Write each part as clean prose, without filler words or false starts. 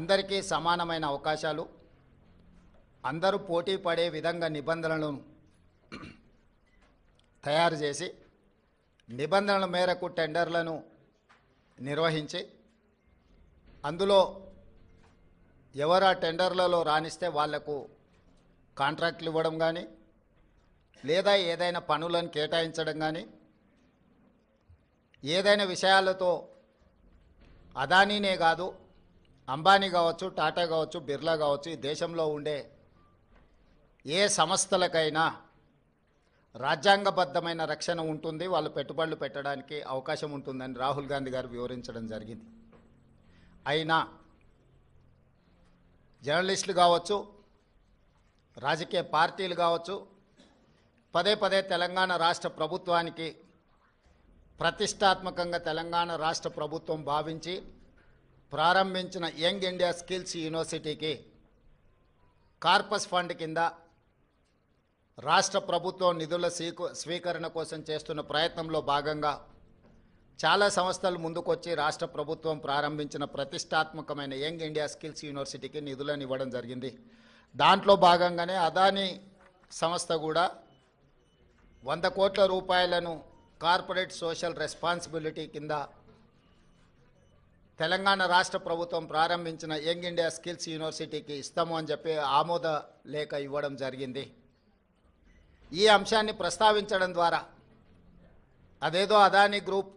అందరికీ సమానమైన అవకాశాలు, అందరూ పోటీ పడే విధంగా నిబంధనలను తయారు చేసి నిబంధనల మేరకు టెండర్లను నిర్వహించి అందులో ఎవరు ఆ టెండర్లలో రాణిస్తే వాళ్లకు కాంట్రాక్ట్లు ఇవ్వడం కానీ లేదా ఏదైనా పనులను కేటాయించడం కానీ ఏదైనా విషయాలతో అదానీనే కాదు అంబానీ కావచ్చు, టాటా కావచ్చు, బిర్లా కావచ్చు, ఈ దేశంలో ఉండే ఏ సంస్థలకైనా రాజ్యాంగబద్ధమైన రక్షణ ఉంటుంది, వాళ్ళు పెట్టుబడులు పెట్టడానికి అవకాశం ఉంటుందని రాహుల్ గాంధీ గారు వివరించడం జరిగింది. అయినా జర్నలిస్టులు కావచ్చు, రాజకీయ పార్టీలు కావచ్చు, పదే పదే తెలంగాణ రాష్ట్ర ప్రభుత్వానికి ప్రతిష్టాత్మకంగా తెలంగాణ రాష్ట్ర ప్రభుత్వం భావించి ప్రారంభించిన యంగ్ ఇండియా స్కిల్స్ యూనివర్సిటీకి కార్పస్ ఫండ్ కింద రాష్ట్ర ప్రభుత్వం నిధుల స్వీకరణ కోసం చేస్తున్న ప్రయత్నంలో భాగంగా చాలా సంస్థలు ముందుకొచ్చి రాష్ట్ర ప్రభుత్వం ప్రారంభించిన ప్రతిష్టాత్మకమైన యంగ్ ఇండియా స్కిల్స్ యూనివర్సిటీకి నిధులను ఇవ్వడం జరిగింది. దాంట్లో భాగంగానే అదానీ సంస్థ కూడా 100 కోట్ల రూపాయలను కార్పొరేట్ సోషల్ రెస్పాన్సిబిలిటీ కింద తెలంగాణ రాష్ట్ర ప్రభుత్వం ప్రారంభించిన యంగ్ ఇండియా స్కిల్స్ యూనివర్సిటీకి ఇస్తాము అని చెప్పి ఆమోద లేఖ ఇవ్వడం జరిగింది. ఈ అంశాన్ని ప్రస్తావించడం ద్వారా అదేదో అదానీ గ్రూప్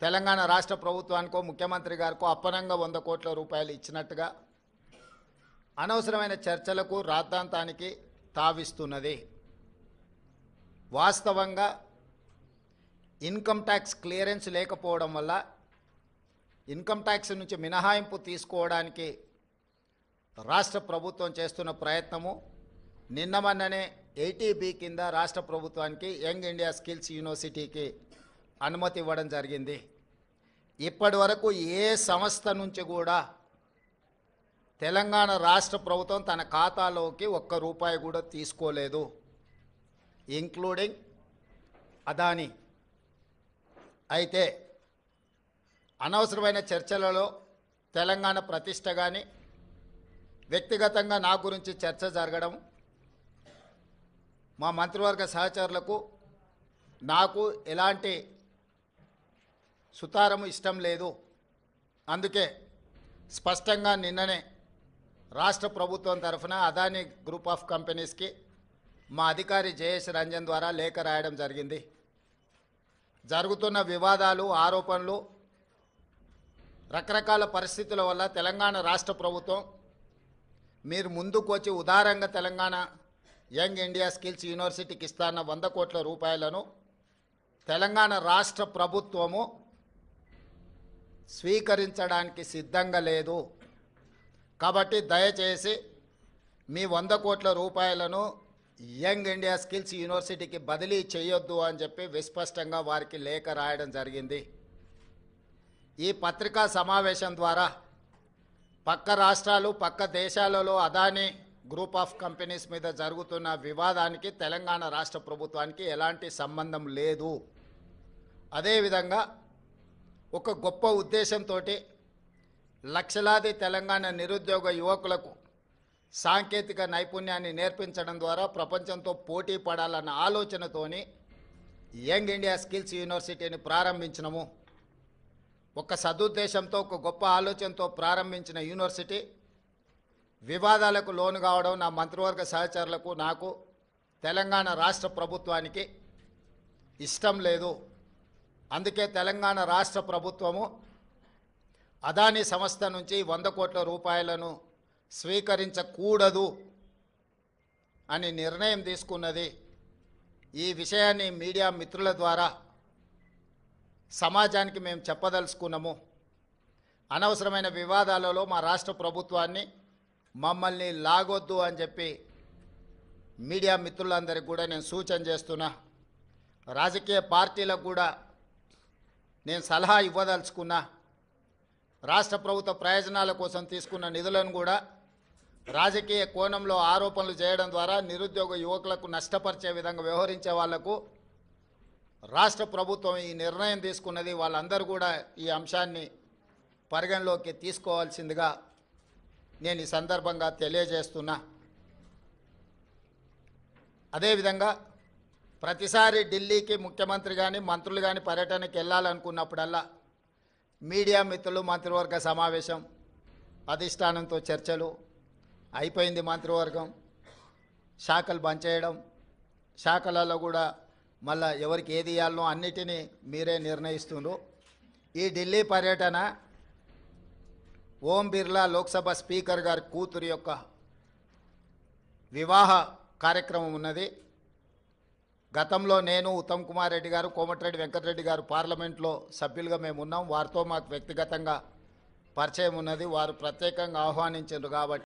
తెలంగాణ రాష్ట్ర ప్రభుత్వానికో ముఖ్యమంత్రి గారికో అప్పనంగా 100 కోట్ల రూపాయలు ఇచ్చినట్టుగా అనవసరమైన చర్చలకు రాద్ధాంతానికి తావిస్తున్నది. వాస్తవంగా ఇన్కమ్ ట్యాక్స్ క్లియరెన్స్ లేకపోవడం వల్ల ఇన్కమ్ ట్యాక్స్ నుంచి మినహాయింపు తీసుకోవడానికి రాష్ట్ర ప్రభుత్వం చేస్తున్న ప్రయత్నము నిన్న మొన్ననే 80B కింద రాష్ట్ర ప్రభుత్వానికి యంగ్ ఇండియా స్కిల్స్ యూనివర్సిటీకి అనుమతి ఇవ్వడం జరిగింది. ఇప్పటి వరకు ఏ సంస్థ నుంచి కూడా తెలంగాణ రాష్ట్ర ప్రభుత్వం తన ఖాతాలోకి ₹1 కూడా తీసుకోలేదు, ఇంక్లూడింగ్ అదానీ. అయితే అనవసరమైన చర్చలలో తెలంగాణ ప్రతిష్ట కానీ వ్యక్తిగతంగా నా గురించి చర్చ జరగడం మా మంత్రివర్గ సహచరులకు నాకు ఎలాంటి సుతారము ఇష్టం లేదు. అందుకే స్పష్టంగా నిన్ననే రాష్ట్ర ప్రభుత్వం తరఫున అదానీ గ్రూప్ ఆఫ్ కంపెనీస్కి మా అధికారి జయేష్ రంజన్ ద్వారా లేఖ రాయడం జరిగింది. జరుగుతున్న వివాదాలు, ఆరోపణలు, రకరకాల పరిస్థితుల వల్ల తెలంగాణ రాష్ట్ర ప్రభుత్వం మీరు ముందుకు వచ్చి ఉదారంగా తెలంగాణ యంగ్ ఇండియా స్కిల్స్ యూనివర్సిటీకి ఇస్తాన్న 100 కోట్ల రూపాయలను తెలంగాణ రాష్ట్ర ప్రభుత్వము స్వీకరించడానికి సిద్ధంగా లేదు. కాబట్టి దయచేసి మీ 100 కోట్ల రూపాయలను యంగ్ ఇండియా స్కిల్స్ యూనివర్సిటీకి బదిలీ చేయొద్దు అని చెప్పి విస్పష్టంగా వారికి లేఖ రాయడం జరిగింది. ఈ పత్రికా సమావేశం ద్వారా పక్క రాష్ట్రాలు, పక్క దేశాలలో అదానీ గ్రూప్ ఆఫ్ కంపెనీస్ మీద జరుగుతున్న వివాదానికి తెలంగాణ రాష్ట్ర ప్రభుత్వానికి ఎలాంటి సంబంధం లేదు. అదేవిధంగా ఒక గొప్ప ఉద్దేశంతో లక్షలాది తెలంగాణ నిరుద్యోగ యువకులకు సాంకేతిక నైపుణ్యాన్ని నేర్పించడం ద్వారా ప్రపంచంతో పోటీ పడాలన్న ఆలోచనతోని యంగ్ ఇండియా స్కిల్స్ యూనివర్సిటీని ప్రారంభించినము. ఒక సదుద్దేశంతో, ఒక గొప్ప ఆలోచనతో ప్రారంభించిన యూనివర్సిటీ వివాదాలకు లోను కావడం నా మంత్రివర్గ సహచరులకు, నాకు, తెలంగాణ రాష్ట్ర ప్రభుత్వానికి ఇష్టం లేదు. అందుకే తెలంగాణ రాష్ట్ర ప్రభుత్వము అదానీ సంస్థ నుంచి 100 కోట్ల రూపాయలను స్వీకరించకూడదు అని నిర్ణయం తీసుకున్నది. ఈ విషయాన్ని మీడియా మిత్రుల ద్వారా సమాజానికి మేము చెప్పదలుచుకున్నాము. అనవసరమైన వివాదాలలో మా రాష్ట్ర ప్రభుత్వాన్ని, మమ్మల్ని లాగొద్దు అని చెప్పి మీడియా మిత్రులందరికీ కూడా నేను సూచన చేస్తున్నా. రాజకీయ పార్టీలకు కూడా నేను సలహా ఇవ్వదలుచుకున్నా. రాష్ట్ర ప్రభుత్వ ప్రయోజనాల కోసం తీసుకున్న నిధులను కూడా రాజకీయ కోణంలో ఆరోపణలు చేయడం ద్వారా నిరుద్యోగ యువకులకు నష్టపరిచే విధంగా వ్యవహరించే వాళ్లకు రాష్ట్ర ప్రభుత్వం ఈ నిర్ణయం తీసుకున్నది. వాళ్ళందరూ కూడా ఈ అంశాన్ని పరిగణలోకి తీసుకోవాల్సిందిగా నేను ఈ సందర్భంగా తెలియజేస్తున్నా. అదేవిధంగా ప్రతిసారి ఢిల్లీకి ముఖ్యమంత్రి కానీ మంత్రులు కానీ పర్యటనకి వెళ్ళాలనుకున్నప్పుడల్లా మీడియా మిత్రులు మంత్రివర్గ సమావేశం, అధిష్టానంతో చర్చలు, అయిపోయింది మంత్రివర్గం, శాఖలు బంద్ చేయడం, శాఖలలో కూడా మళ్ళా ఎవరికి ఏది ఇవ్వాలనో అన్నిటినీ మీరే నిర్ణయిస్తున్నారు. ఈ ఢిల్లీ పర్యటన ఓం బిర్లా లోక్సభ స్పీకర్ గారి కూతురు యొక్క వివాహ కార్యక్రమం ఉన్నది. గతంలో నేను, ఉత్తమ్ కుమార్ రెడ్డి గారు, కోమటిరెడ్డి వెంకటరెడ్డి గారు పార్లమెంట్లో సభ్యులుగా మేము ఉన్నాం. వారితో మాకు వ్యక్తిగతంగా పరిచయం ఉన్నది. వారు ప్రత్యేకంగా ఆహ్వానించారు కాబట్టి